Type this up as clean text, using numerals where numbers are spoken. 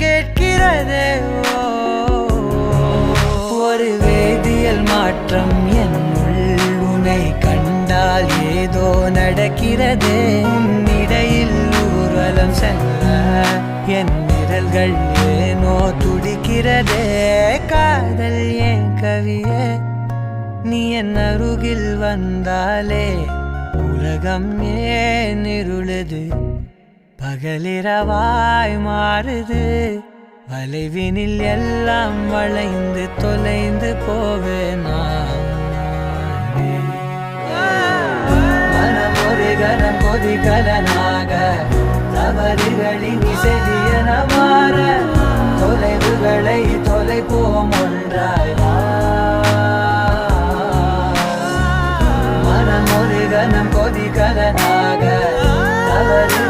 கேட்கிறதே. ஒரு வேதியியல் மாற்றம் என்னுள் உன்னை கண்டால் ஏதோ நடக்கிறதே. இடையில் ஊர்வலம் செல்ல என் விரல்கள் ஏனோ துடிக்கிறதே. காதல் ஏன் கவியே, நீ என் அருகில் வந்தாலே உலகம் ஏன் இருளுது, பகலிரவாய் மாறுது. வளைவினில் எல்லாம் வளைந்து தொலைந்து போவேனா. மனம் ஒரு கனம் கொதிகலனாக தவறுகளின் இசையன மாற தொலைவுகளை தொலைப்போம்